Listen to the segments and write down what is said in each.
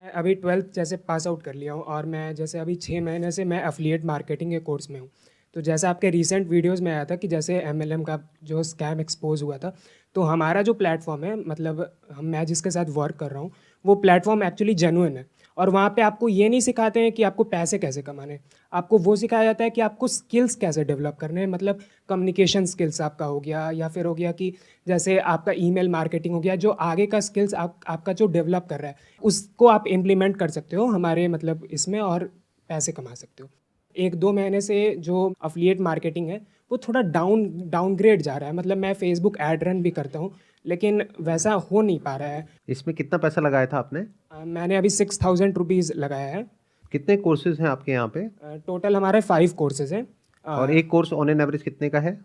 मैं अभी 12th जैसे पास आउट कर लिया हूँ और मैं जैसे अभी 6 महीने से मैं एफिलिएट मार्केटिंग के कोर्स में हूँ। तो जैसा आपके रीसेंट वीडियोस में आया था कि जैसे एमएलएम का जो स्कैम एक्सपोज हुआ था, तो हमारा जो प्लेटफॉर्म है, मतलब हम मैं जिसके साथ वर्क कर रहा हूँ, वो प्लेटफॉर्म एक्चुअली जेन्युइन है। और वहाँ पे आपको ये नहीं सिखाते हैं कि आपको पैसे कैसे कमाने हैं, आपको वो सिखाया जाता है कि आपको स्किल्स कैसे डेवलप करने हैं। मतलब कम्युनिकेशन स्किल्स आपका हो गया, या फिर हो गया कि जैसे आपका ईमेल मार्केटिंग हो गया, जो आगे का स्किल्स आपका जो डेवलप कर रहा है उसको आप इम्प्लीमेंट कर सकते हो हमारे मतलब इसमें, और पैसे कमा सकते हो। 1-2 महीने से जो अफिलिएट मार्केटिंग है वो थोड़ा डाउनग्रेड जा रहा है। मतलब मैं फेसबुक एड रन भी करता हूँ, लेकिन वैसा हो नहीं पा रहा है। इसमें कितना पैसा लगाया था आपने? मैंने अभी 6000 रुपीज़ लगाया है। कितने कोर्सेज हैं आपके यहाँ पे? टोटल हमारे 5 कोर्सेज हैं। और एक कोर्स ऑन एन एवरेज कितने का है?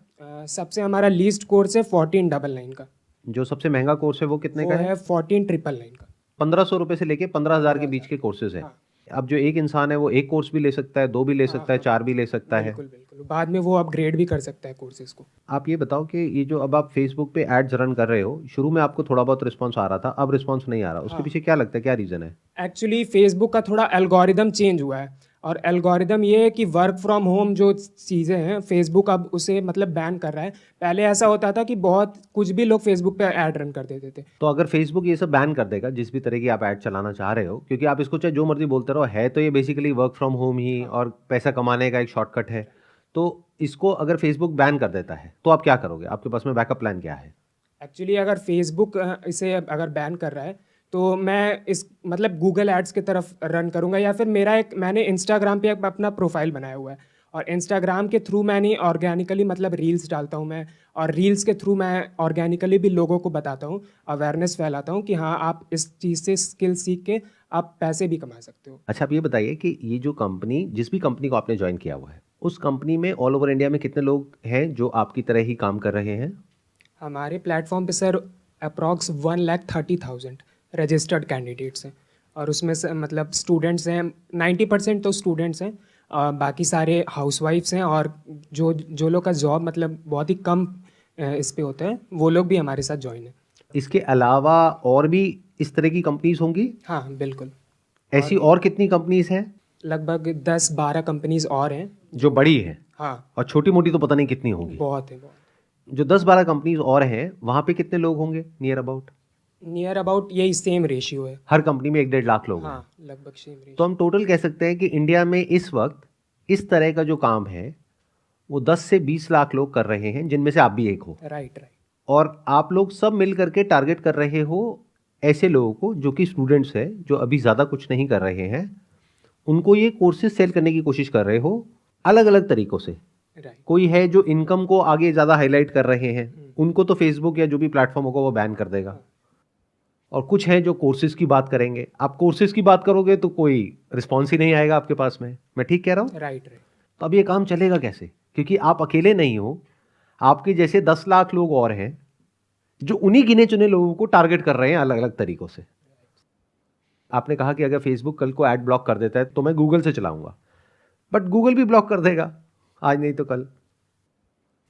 सबसे हमारा लीस्ट कोर्स है 1499 का। जो सबसे महंगा कोर्स है वो कितने वो का है? है 14999 का। 1500 रुपये से लेके 15,000 के बीच 15,000। के कोर्सेज हैं। हाँ अब जो एक इंसान है वो एक कोर्स भी ले सकता है, दो भी ले हाँ सकता है, हाँ चार हाँ, भी ले सकता है। बिल्कुल बिल्कुल, बाद में वो अपग्रेड भी कर सकता है कोर्सेज को। आप ये बताओ कि ये जो अब आप फेसबुक पे एड्स रन कर रहे हो, शुरू में आपको थोड़ा बहुत रिस्पॉन्स आ रहा था, अब रिस्पॉन्स नहीं आ रहा, उसके हाँ, पीछे क्या लगता है, क्या रीज़न है? एक्चुअली फेसबुक का थोड़ा एल्गोरिदम चेंज हुआ है। और एल्गोरिदम ये है कि वर्क फ्रॉम होम जो चीज़ें हैं, फेसबुक अब उसे मतलब बैन कर रहा है। पहले ऐसा होता था कि बहुत कुछ भी लोग फेसबुक पे ऐड रन कर देते थे। तो अगर फेसबुक ये सब बैन कर देगा, जिस भी तरह की आप ऐड चलाना चाह रहे हो, क्योंकि आप इसको चाहे जो मर्जी बोलते रहो, है तो ये बेसिकली वर्क फ्रॉम होम ही हाँ, और पैसा कमाने का एक शॉर्टकट है। तो इसको अगर फेसबुक बैन कर देता है तो आप क्या करोगे? आपके पास में बैकअप प्लान क्या है? एक्चुअली अगर फेसबुक इसे अगर बैन कर रहा है, तो मैं इस मतलब गूगल एड्स की तरफ रन करूँगा, या फिर मैंने इंस्टाग्राम पे अपना प्रोफाइल बनाया हुआ है। और इंस्टाग्राम के थ्रू मैंने ऑर्गेनिकली मतलब रील्स डालता हूँ मैं। और रील्स के थ्रू मैं ऑर्गेनिकली भी लोगों को बताता हूँ, अवेयरनेस फैलाता हूँ कि हाँ, आप इस चीज़ से स्किल सीख के आप पैसे भी कमा सकते हो। अच्छा, आप ये बताइए कि ये जो कंपनी, जिस भी कंपनी को आपने ज्वाइन किया हुआ है, उस कंपनी में ऑल ओवर इंडिया में कितने लोग हैं जो आपकी तरह ही काम कर रहे हैं? हमारे प्लेटफॉर्म पे सर अप्रॉक्स 1,30,000 रजिस्टर्ड कैंडिडेट्स हैं। और उसमें से मतलब स्टूडेंट्स हैं, 90% तो स्टूडेंट्स हैं। बाकी सारे हाउसवाइफ्स हैं, और जो लोग का जॉब मतलब बहुत ही कम इस पे होता है, वो लोग भी हमारे साथ ज्वाइन है। इसके अलावा और भी इस तरह की कंपनीज होंगी? हाँ बिल्कुल। और ऐसी भी और कितनी कंपनीज हैं? लगभग 10-12 कंपनीज और हैं जो जो। बड़ी है? हाँ, और छोटी मोटी तो पता नहीं कितनी होंगी। बहुत है बहुत। जो 10-12 कंपनीज और हैं वहां पे कितने लोग होंगे नियर अबाउट? नियर अबाउट यही सेम रेशियो है। हर कंपनी में 1-1.5 लाख लोग हाँ, हैं। लगभग सेम तो रेशियो। हम टोटल कह सकते हैं कि इंडिया में इस वक्त इस तरह का जो काम है वो 10 से 20 लाख लोग कर रहे हैं, जिनमें से आप भी एक हो। Right right. और आप लोग सब मिल करके टारगेट कर रहे हो ऐसे लोगों को जो कि स्टूडेंट्स हैं, जो अभी ज़्यादा कुछ नहीं कर रहे हैं। उनको ये कोर्सेज सेल करने की कोशिश कर रहे हो अलग अलग तरीकों से। राइट। कोई है जो इनकम को आगे ज़्यादा हाईलाइट कर रहे हैं, उनको तो फेसबुक या जो भी प्लेटफॉर्म होगा वो बैन कर देगा। हाँ, और कुछ है जो कोर्सेज की बात करेंगे। आप कोर्सेज की बात करोगे तो कोई रिस्पॉन्स ही नहीं आएगा आपके पास में। मैं ठीक कह रहा हूँ? Right right. तो अब ये काम चलेगा कैसे? क्योंकि आप अकेले नहीं हो, आपके जैसे 10 लाख लोग और हैं जो उन्हीं गिने चुने लोगों को टारगेट कर रहे हैं अलग अलग तरीकों से। आपने कहा कि अगर फेसबुक कल को ऐड ब्लॉक कर देता है तो मैं गूगल से चलाऊंगा, बट गूगल भी ब्लॉक कर देगा आज नहीं तो कल।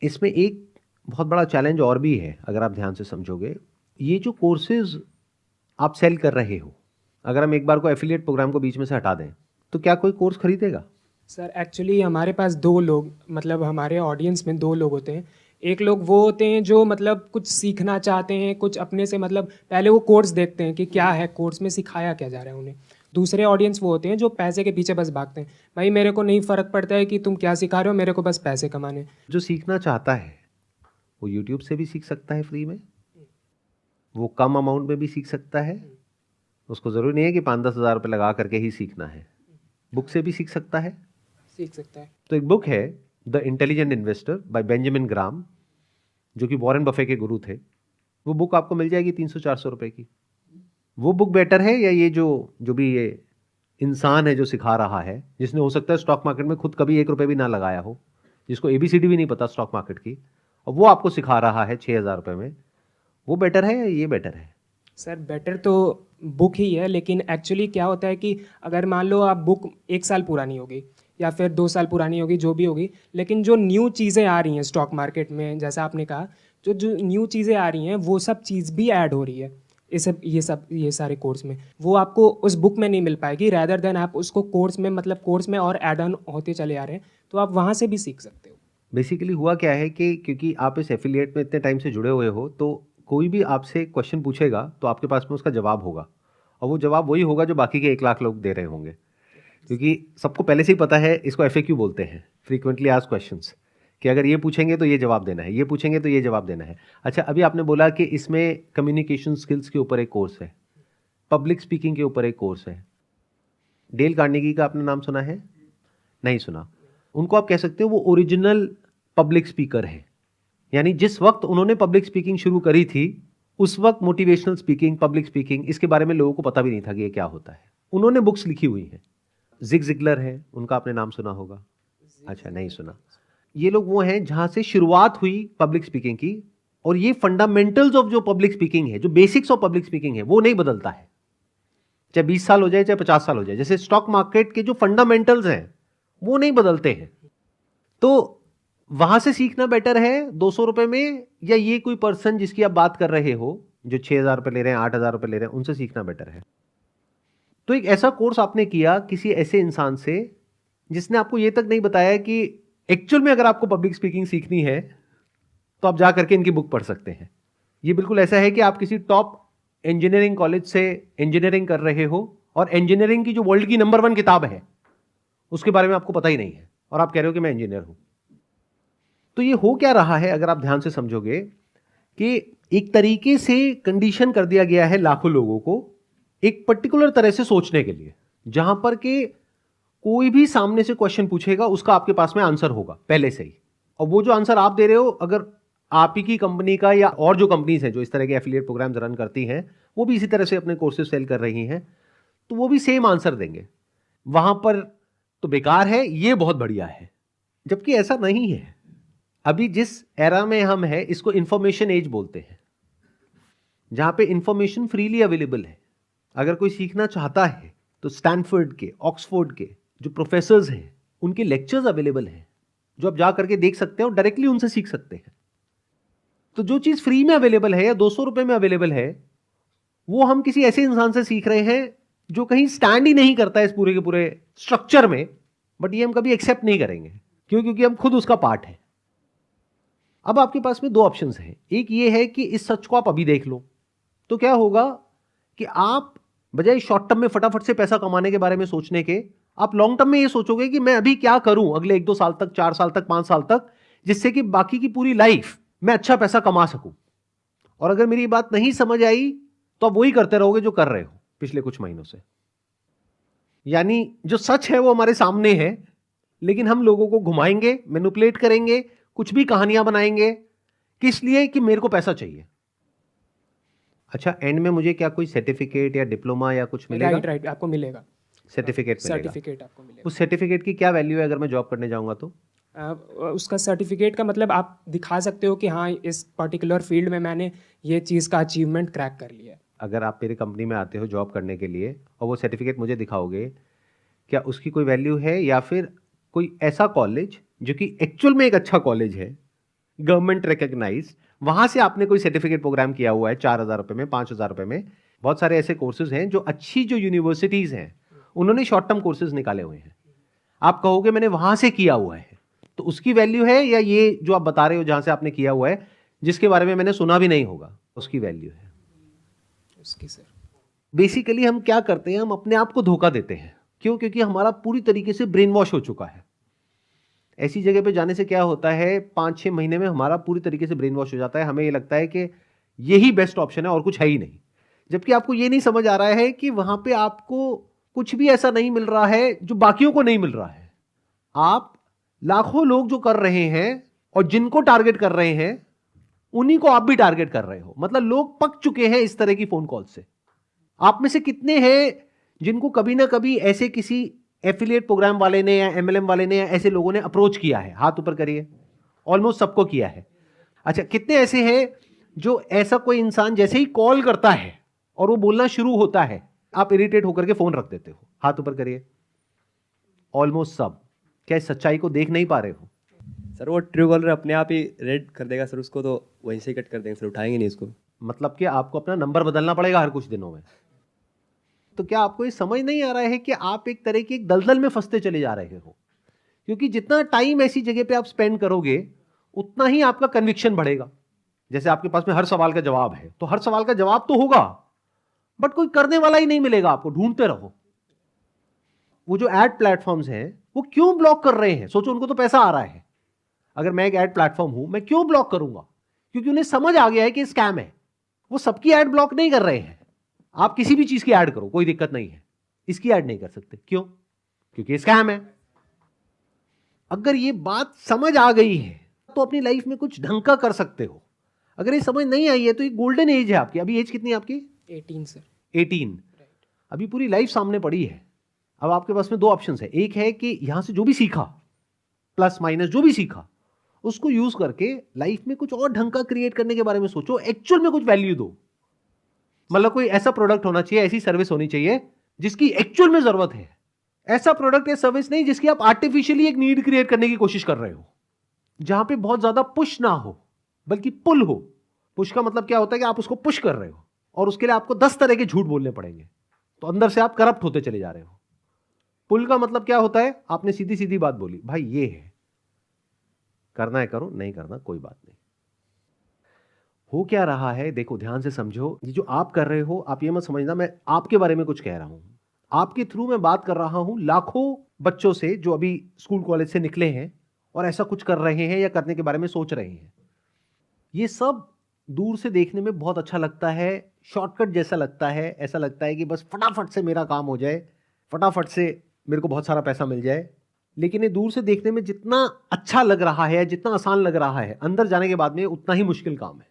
इसमें एक बहुत बड़ा चैलेंज और भी है, अगर आप ध्यान से समझोगे। ये जो कोर्सेज आप सेल कर रहे हो, अगर हम एक बार को एफिलिएट प्रोग्राम को बीच में से हटा दें तो क्या कोई कोर्स खरीदेगा? सर एक्चुअली हमारे पास दो लोग, मतलब हमारे ऑडियंस में दो लोग होते हैं। एक लोग वो होते हैं जो मतलब कुछ सीखना चाहते हैं, कुछ अपने से मतलब पहले वो कोर्स देखते हैं कि क्या है, कोर्स में सिखाया क्या जा रहा है उन्हें। दूसरे ऑडियंस वो होते हैं जो पैसे के पीछे बस भागते हैं। भाई मेरे को नहीं फ़र्क पड़ता है कि तुम क्या सिखा रहे हो, मेरे को बस पैसे कमाने। जो सीखना चाहता है वो यूट्यूब से भी सीख सकता है फ्री में, वो कम अमाउंट में भी सीख सकता है। उसको ज़रूरी नहीं है कि 5-10 हज़ार रुपये लगा करके ही सीखना है, बुक से भी सीख सकता है। सीख सकता है। तो एक बुक है the intelligent investor by Benjamin Graham, जो कि वॉरेन बफे के गुरु थे। वो बुक आपको मिल जाएगी 300-400 रुपए की। वो बुक बेटर है या ये जो जो भी ये इंसान है जो सिखा रहा है, जिसने हो सकता है स्टॉक मार्केट में खुद कभी 1 रुपये भी ना लगाया हो, जिसको एबीसीडी भी नहीं पता स्टॉक मार्केट की, और वो आपको सिखा रहा है 6,000 रुपये में, वो बेटर है या ये बेटर है? सर बेटर तो बुक ही है, लेकिन एक्चुअली क्या होता है कि अगर मान लो आप बुक 1 साल पुरानी होगी या फिर 2 साल पुरानी होगी, जो भी होगी, लेकिन जो न्यू चीज़ें आ रही हैं स्टॉक मार्केट में, जैसा आपने कहा, जो जो न्यू चीज़ें आ रही हैं वो सब चीज़ भी ऐड हो रही है। ये सारे कोर्स में, वो आपको उस बुक में नहीं मिल पाएगी। रैदर देन आप उसको कोर्स में, मतलब कोर्स में और ऐड ऑन होते चले आ रहे हैं, तो आप वहाँ से भी सीख सकते हो। बेसिकली हुआ क्या है कि क्योंकि आप इस एफिलिएट में इतने टाइम से जुड़े हुए हो, तो कोई भी आपसे क्वेश्चन पूछेगा तो आपके पास में उसका जवाब होगा, और वो जवाब वही होगा जो बाकी के 1 लाख लोग दे रहे होंगे, क्योंकि सबको पहले से ही पता है। इसको FAQ बोलते हैं, फ्रीक्वेंटली आस्क्ड क्वेश्चंस, कि अगर ये पूछेंगे तो ये जवाब देना है, ये पूछेंगे तो ये जवाब देना है। अच्छा, अभी आपने बोला कि इसमें कम्युनिकेशन स्किल्स के ऊपर एक कोर्स है, पब्लिक स्पीकिंग के ऊपर एक कोर्स है। डेल कार्नेगी का आपने नाम सुना है? नहीं सुना। उनको आप कह सकते हो वो ओरिजिनल पब्लिक स्पीकर है, यानी जिस वक्त उन्होंने पब्लिक स्पीकिंग शुरू करी थी उस वक्त मोटिवेशनल स्पीकिंग, पब्लिक स्पीकिंग, इसके बारे में लोगों को पता भी नहीं था कि ये क्या होता है। उन्होंने बुक्स लिखी हुई हैं। जिग जिगलर है, उनका आपने नाम सुना होगा। अच्छा, नहीं सुना। ये लोग वो हैं जहां से शुरुआत हुई पब्लिक स्पीकिंग की, और ये फंडामेंटल्स ऑफ जो पब्लिक स्पीकिंग है, जो बेसिक्स ऑफ पब्लिक स्पीकिंग है, वो नहीं बदलता है, चाहे 20 साल हो जाए चाहे 50 साल हो जाए। जैसे स्टॉक मार्केट के जो फंडामेंटल्स हैं वो नहीं बदलते हैं। तो वहां से सीखना बेटर है 200 रुपए में, या ये कोई पर्सन जिसकी आप बात कर रहे हो जो 6,000 रुपए ले रहे हैं, 8,000 रुपए ले रहे हैं, उनसे सीखना बेटर है। तो एक ऐसा कोर्स आपने किया किसी ऐसे इंसान से जिसने आपको ये तक नहीं बताया कि एक्चुअल में अगर आपको पब्लिक स्पीकिंग सीखनी है तो आप जा करके इनकी बुक पढ़ सकते हैं। ये बिल्कुल ऐसा है कि आप किसी टॉप इंजीनियरिंग कॉलेज से इंजीनियरिंग कर रहे हो और इंजीनियरिंग की जो वर्ल्ड की नंबर 1 किताब है उसके बारे में आपको पता ही नहीं है, और आप कह रहे हो कि मैं इंजीनियर हूं। तो ये हो क्या रहा है, अगर आप ध्यान से समझोगे, कि एक तरीके से कंडीशन कर दिया गया है लाखों लोगों को एक पर्टिकुलर तरह से सोचने के लिए, जहां पर के कोई भी सामने से क्वेश्चन पूछेगा उसका आपके पास में आंसर होगा पहले से ही, और वो जो आंसर आप दे रहे हो, अगर आप ही की कंपनी का या और जो कंपनीज हैं जो इस तरह के एफिलिएट प्रोग्राम्स रन करती हैं वो भी इसी तरह से अपने कोर्सेज सेल कर रही हैं, तो वो भी सेम आंसर देंगे। वहां पर तो बेकार है, ये बहुत बढ़िया है, जबकि ऐसा नहीं है। अभी जिस एरा में हम हैं इसको इंफॉर्मेशन एज बोलते हैं, जहां पे इंफॉर्मेशन फ्रीली अवेलेबल है। अगर कोई सीखना चाहता है तो स्टैनफोर्ड के, ऑक्सफोर्ड के जो प्रोफेसर्स हैं उनके लेक्चर्स अवेलेबल हैं जो आप जा करके देख सकते हैं और डायरेक्टली उनसे सीख सकते हैं। तो जो चीज फ्री में अवेलेबल है या 200 रुपए में अवेलेबल है, वो हम किसी ऐसे इंसान से सीख रहे हैं जो कहीं स्टैंड ही नहीं करता है इस पूरे के पूरे स्ट्रक्चर में, बट ये हम कभी एक्सेप्ट नहीं करेंगे। क्यों? क्योंकि हम खुद उसका पार्ट है। अब आपके पास में 2 ऑप्शंस हैं। एक ये है कि इस सच को आप अभी देख लो, तो क्या होगा कि आप बजाय शॉर्ट टर्म में फटाफट से पैसा कमाने के बारे में सोचने के, आप लॉन्ग टर्म में ये सोचोगे कि मैं अभी क्या करूं अगले 1-2 साल तक, 4 साल तक, 5 साल तक, जिससे कि बाकी की पूरी लाइफ मैं अच्छा पैसा कमा सकूं। और अगर मेरी बात नहीं समझ आई तो आप वही करते रहोगे जो कर रहे हो पिछले कुछ महीनों से। यानी जो सच है वो हमारे सामने है, लेकिन हम लोगों को घुमाएंगे, मैनिपुलेट करेंगे, कुछ भी कहानियां बनाएंगे, किस लिए? कि मेरे को पैसा चाहिए। अच्छा, एंड में मुझे क्या कोई सर्टिफिकेट या डिप्लोमा या कुछ मिलेगा? राइट, आपको मिलेगा, सर्टिफिकेट मिलेगा। सर्टिफिकेट आपको मिलेगा। उस सर्टिफिकेट की क्या वैल्यू है अगर मैं जॉब करने जाऊंगा तो? उसका सर्टिफिकेट का मतलब आप दिखा सकते हो कि हाँ, इस पर्टिकुलर फील्ड में मैंने ये चीज़ का अचीवमेंट क्रैक कर लिया है। अगर आप मेरी कंपनी में आते हो जॉब करने के लिए और वो सर्टिफिकेट मुझे दिखाओगे, क्या उसकी कोई वैल्यू है? या फिर कोई ऐसा कॉलेज जो कि एक्चुअल में एक अच्छा कॉलेज है, गवर्नमेंट रिकग्नाइज, वहां से आपने कोई सर्टिफिकेट प्रोग्राम किया हुआ है 4,000 रुपए में, 5,000 रुपए में, बहुत सारे ऐसे कोर्सेज हैं जो अच्छी जो यूनिवर्सिटीज हैं उन्होंने शॉर्ट टर्म कोर्सेज निकाले हुए हैं, आप कहोगे मैंने वहां से किया हुआ है, तो उसकी वैल्यू है? या ये जो आप बता रहे हो जहां से आपने किया हुआ है जिसके बारे में मैंने सुना भी नहीं होगा, उसकी वैल्यू है? उसकी सर, बेसिकली हम क्या करते हैं, हम अपने आप को धोखा देते हैं। क्यों? क्योंकि हमारा पूरी तरीके से ब्रेन वॉश हो चुका है। ऐसी जगह पे जाने से क्या होता है, 5-6 महीने में हमारा पूरी तरीके से ब्रेन वॉश हो जाता है। हमें ये लगता है कि यही बेस्ट ऑप्शन है और कुछ है ही नहीं, जबकि आपको ये नहीं समझ आ रहा है कि वहां पे आपको कुछ भी ऐसा नहीं मिल रहा है जो बाकियों को नहीं मिल रहा है। आप लाखों लोग जो कर रहे हैं और जिनको टारगेट कर रहे हैं उन्हीं को आप भी टारगेट कर रहे हो। मतलब लोग पक चुके हैं इस तरह की फोन कॉल से। आप में से कितने हैं जिनको कभी ना कभी ऐसे किसी एफिलिएट प्रोग्राम वाले ने या MLM वाले ने या ऐसे लोगों ने अप्रोच किया है? हाथ ऊपर करिए। ऑलमोस्ट सबको किया है। अच्छा, कितने ऐसे हैं जो ऐसा कोई इंसान जैसे ही कॉल करता है और वो बोलना शुरू होता है आप इरिटेट होकर के फोन रख देते हो? हाथ ऊपर करिए। ऑलमोस्ट सब। क्या इस सच्चाई को देख नहीं पा रहे हो? सर वो ट्रू कॉलर अपने आप ही रेड कर देगा सर उसको, तो वहीं से कट कर देंगे सर, उठाएंगे नहीं इसको। मतलब कि आपको अपना नंबर बदलना पड़ेगा हर कुछ दिनों में। तो क्या आपको ये समझ नहीं आ रहा है कि आप एक तरह की एक दलदल में फंसते चले जा रहे हो? क्योंकि जितना टाइम ऐसी जगह पे आप स्पेंड करोगे उतना ही आपका कन्विक्शन बढ़ेगा। जैसे आपके पास में हर सवाल का जवाब है, तो हर सवाल का जवाब तो होगा, बट कोई करने वाला ही नहीं मिलेगा, आपको ढूंढते रहो। वो जो एड प्लेटफॉर्म्स हैं वो क्यों ब्लॉक कर रहे हैं? सोचो, उनको तो पैसा आ रहा है। अगर मैं एक एड प्लेटफॉर्म हूं, मैं क्यों ब्लॉक करूंगा? क्योंकि उन्हें समझ आ गया है कि स्कैम है। वो सबकी एड ब्लॉक नहीं कर रहे हैं। आप किसी भी चीज की ऐड करो, कोई दिक्कत नहीं है, इसकी ऐड नहीं कर सकते। क्यों? क्योंकि स्कैम है। अगर ये बात समझ आ गई है तो अपनी लाइफ में कुछ ढंग का कर सकते हो। अगर ये समझ नहीं आई है तो ये गोल्डन एज है आपकी। अभी एज कितनी है आपकी? 18 सर। 18। अभी पूरी लाइफ सामने पड़ी है। अब आपके पास में दो ऑप्शन है। एक है कि यहां से जो भी सीखा, प्लस माइनस जो भी सीखा, उसको यूज करके लाइफ में कुछ और ढंग का क्रिएट करने के बारे में सोचो, एक्चुअल में कुछ वैल्यू दो। मतलब कोई ऐसा प्रोडक्ट होना चाहिए, ऐसी सर्विस होनी चाहिए जिसकी एक्चुअल में जरूरत है। ऐसा प्रोडक्ट या सर्विस नहीं जिसकी आप आर्टिफिशियली एक नीड क्रिएट करने की कोशिश कर रहे हो, जहां पे बहुत ज्यादा पुश ना हो बल्कि पुल हो। पुश का मतलब क्या होता है कि आप उसको पुश कर रहे हो और उसके लिए आपको 10 तरह के झूठ बोलने पड़ेंगे, तो अंदर से आप करप्ट होते चले जा रहे हो। पुल का मतलब क्या होता है? आपने सीधी सीधी बात बोली, भाई ये है, करना है करो, नहीं करना कोई बात नहीं। हो क्या रहा है देखो, ध्यान से समझो। ये जो आप कर रहे हो, आप ये मत समझना मैं आपके बारे में कुछ कह रहा हूं। आपके थ्रू मैं बात कर रहा हूं लाखों बच्चों से जो अभी स्कूल कॉलेज से निकले हैं और ऐसा कुछ कर रहे हैं या करने के बारे में सोच रहे हैं। ये सब दूर से देखने में बहुत अच्छा लगता है, शॉर्टकट जैसा लगता है। ऐसा लगता है कि बस फटाफट से मेरा काम हो जाए, फटाफट से मेरे को बहुत सारा पैसा मिल जाए। लेकिन ये दूर से देखने में जितना अच्छा लग रहा है, जितना आसान लग रहा है, अंदर जाने के बाद में उतना ही मुश्किल काम है।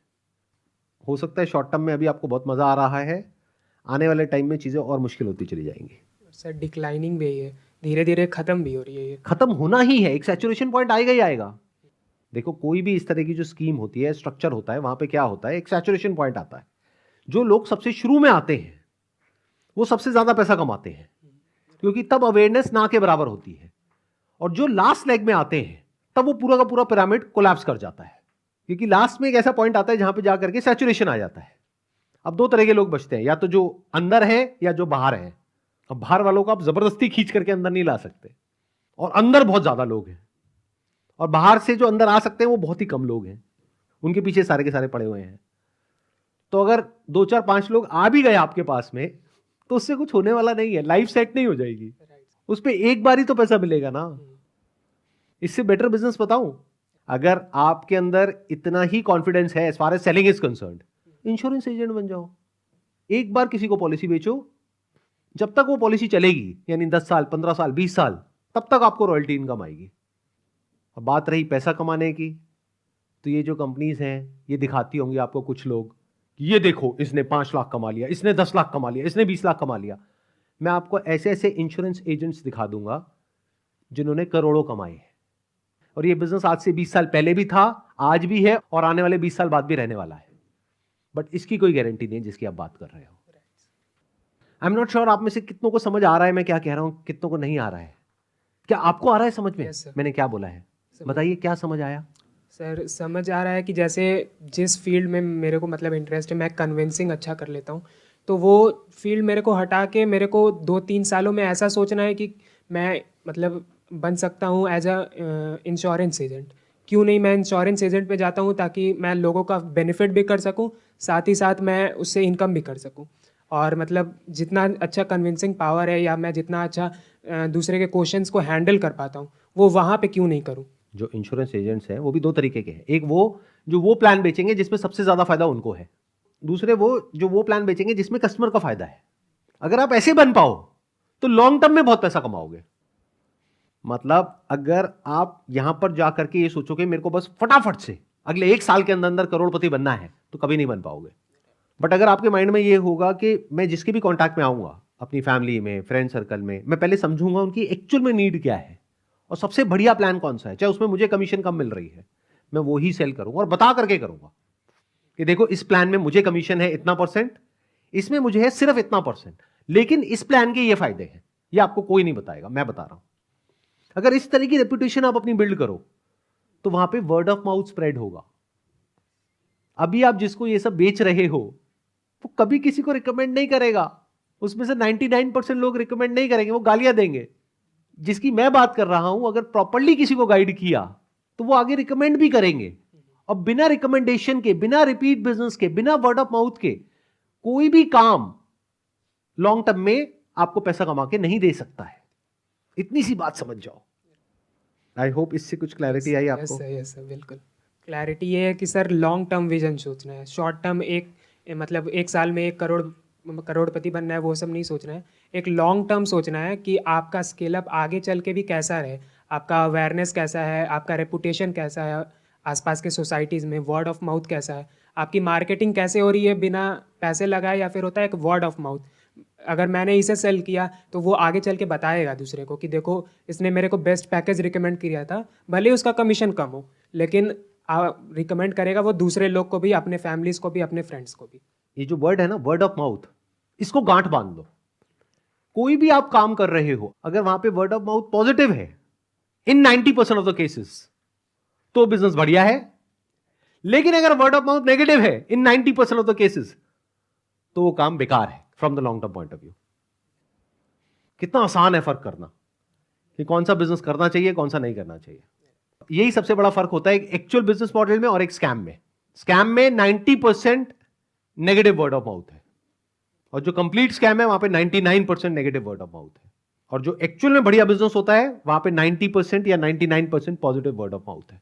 हो सकता है शॉर्ट टर्म में अभी आपको बहुत मजा आ रहा है, आने वाले टाइम में चीजें और मुश्किल होती चली जाएंगी। सर डिक्लाइनिंग भी है, धीरे धीरे खत्म भी हो रही है ये। खत्म होना ही है, एक सैचुरेशन पॉइंट आएगा ही आएगा। देखो, कोई भी इस तरह की जो स्कीम होती है, स्ट्रक्चर होता है, वहां पे क्या होता है, एक सैचुरेशन पॉइंट आता है। जो लोग सबसे शुरू में आते हैं वो सबसे ज्यादा पैसा कमाते हैं, क्योंकि तब अवेयरनेस ना के बराबर होती है। और जो लास्ट लेग में आते हैं तब वो पूरा का पूरा पिरामिड कोलैप्स कर जाता है, क्योंकि लास्ट में एक ऐसा पॉइंट आता है जहां पे जाकर के सैचुरेशन आ जाता है। अब दो तरह के लोग बचते हैं, या तो जो अंदर है या जो बाहर है। अब बाहर वालों को आप जबरदस्ती खींच करके अंदर नहीं ला सकते, और अंदर बहुत ज्यादा लोग हैं, और बाहर से जो अंदर आ सकते हैं वो बहुत ही कम लोग हैं, उनके पीछे सारे के सारे पड़े हुए हैं। तो अगर 2 4 5 लोग आ भी गए आपके पास में तो उससे कुछ होने वाला नहीं है, लाइफ सेट नहीं हो जाएगी, उस पर एक बार ही तो पैसा मिलेगा ना। इससे बेटर बिजनेस बताऊं, अगर आपके अंदर इतना ही कॉन्फिडेंस है as far as selling is concerned, insurance agent बन जाओ। एक बार किसी को पॉलिसी बेचो, जब तक वो पॉलिसी चलेगी, यानी 10 साल 15 साल 20 साल, तब तक आपको रॉयल्टी इनकम आएगी। अब बात रही पैसा कमाने की, तो ये जो कंपनीज हैं ये दिखाती होंगी आपको कुछ लोग, ये देखो इसने 5 लाख कमा लिया, इसने 10 लाख कमा लिया, इसने 20 लाख कमा लिया। मैं आपको ऐसे ऐसे इंश्योरेंस एजेंट्स दिखा दूंगा जिन्होंने करोड़ों कमाए हैं, और ये बिजनेस आज से 20 साल पहले भी था, आज भी है, और आने वाले 20 साल बाद भी रहने वाला है। बट इसकी कोई गारंटी नहीं जिसकी आप बात कर रहे हो। आई एम नॉट श्योर आप में से कितनों को समझ आ रहा है मैं क्या कह रहा हूं, कितनों को नहीं आ रहा है। क्या आपको आ रहा है समझ में? Yes, sir. मैंने क्या बोला है बताइए, क्या समझ आया? सर समझ आ रहा है कि जैसे जिस फील्ड में मेरे को मतलब इंटरेस्ट है, मैं कन्विंसिंग अच्छा कर लेता हूँ, तो वो फील्ड मेरे को हटा के मेरे को 2-3 सालों में ऐसा सोचना है कि मैं मतलब बन सकता हूँ एज अ इंश्योरेंस एजेंट। क्यों नहीं मैं इंश्योरेंस एजेंट पे जाता हूँ, ताकि मैं लोगों का बेनिफिट भी कर सकूँ, साथ ही साथ मैं उससे इनकम भी कर सकूँ। और मतलब जितना अच्छा कन्विंसिंग पावर है, या मैं जितना अच्छा दूसरे के क्वेश्चंस को हैंडल कर पाता हूँ, वो वहाँ पे क्यों नहीं करूँ। जो इंश्योरेंस एजेंट्स हैं वो भी दो तरीके के हैं। एक वो जो वो प्लान बेचेंगे जिसमें सबसे ज्यादा फायदा उनको है, दूसरे वो जो वो प्लान बेचेंगे जिसमें कस्टमर का फायदा है। अगर आप ऐसे बन पाओ तो लॉन्ग टर्म में बहुत पैसा कमाओगे। मतलब अगर आप यहां पर जाकर के ये सोचो कि मेरे को बस फटाफट से अगले 1 साल के अंदर अंदर करोड़पति बनना है, तो कभी नहीं बन पाओगे। बट अगर आपके माइंड में ये होगा कि मैं जिसके भी कॉन्टैक्ट में आऊंगा, अपनी फैमिली में, फ्रेंड सर्कल में, मैं पहले समझूंगा उनकी एक्चुअल में नीड क्या है और सबसे बढ़िया प्लान कौन सा है, चाहे उसमें मुझे कमीशन कम मिल रही है, मैं वो ही सेल करूंगा और बता करके करूंगा कि देखो इस प्लान में मुझे कमीशन है इतना %, इसमें मुझे है सिर्फ इतना %, लेकिन इस प्लान के ये फायदे हैं, ये आपको कोई नहीं बताएगा, मैं बता रहा हूं। अगर इस तरह की रेपुटेशन आप अपनी बिल्ड करो तो वहां पे वर्ड ऑफ माउथ स्प्रेड होगा। अभी आप जिसको ये सब बेच रहे हो वो कभी किसी को रिकमेंड नहीं करेगा, उसमें से 99% लोग रिकमेंड नहीं करेंगे, वो गालियां देंगे। जिसकी मैं बात कर रहा हूं, अगर प्रॉपरली किसी को गाइड किया तो वो आगे रिकमेंड भी करेंगे। और बिना रिकमेंडेशन के, बिना रिपीट बिजनेस के, बिना वर्ड ऑफ माउथ के कोई भी काम लॉन्ग टर्म में आपको पैसा कमा के नहीं दे सकता है। इतनी सी बात समझ जाओ। आई होप इससे कुछ क्लैरिटी आई आपको। यस सर, बिल्कुल क्लैरिटी ये है कि सर लॉन्ग टर्म विजन सोचना है। शॉर्ट टर्म मतलब 1 साल में 1 करोड़पति बनना है, वो सब नहीं सोचना है। एक लॉन्ग टर्म सोचना है कि आपका स्केल अप आगे चल के भी कैसा रहे, आपका अवेयरनेस कैसा है, आपका रेपुटेशन कैसा है आसपास के सोसाइटीज़ में, वर्ड ऑफ माउथ कैसा है, आपकी मार्केटिंग कैसे हो रही है बिना पैसे लगाए, या फिर होता है एक वर्ड ऑफ माउथ। अगर मैंने इसे सेल किया तो वो आगे चल के बताएगा दूसरे को कि देखो इसने मेरे को बेस्ट पैकेज रिकमेंड किया था, भले ही उसका कमीशन कम हो, लेकिन रिकमेंड करेगा वो दूसरे लोग को भी, अपने फैमिलीज को भी, अपने फ्रेंड्स को भी। ये जो वर्ड है ना, वर्ड ऑफ माउथ, इसको गांठ बांध दो। कोई भी आप काम कर रहे हो, अगर वहां पे वर्ड ऑफ माउथ पॉजिटिव है इन 90% ऑफ द केसेस, तो बिजनेस बढ़िया है। लेकिन अगर वर्ड ऑफ माउथ नेगेटिव है इन 90% ऑफ द केसेस, तो वो काम बेकार है from the long term point of view. कितना आसान है फर्क करना कि कौन सा बिजनेस करना चाहिए, कौन सा नहीं करना चाहिए। यही सबसे बड़ा फर्क होता है एक एक्चुअल बिजनेस मॉडल में और एक स्कैम में। स्कैम में 90% नेगेटिव वर्ड ऑफ माउथ है, और जो कंप्लीट स्कैम है वहां पे 99% नेगेटिव वर्ड ऑफ माउथ है। और जो एक्चुअल में बढ़िया बिजनेस होता है वहां पे 90% या 99% पॉजिटिव वर्ड ऑफ माउथ है।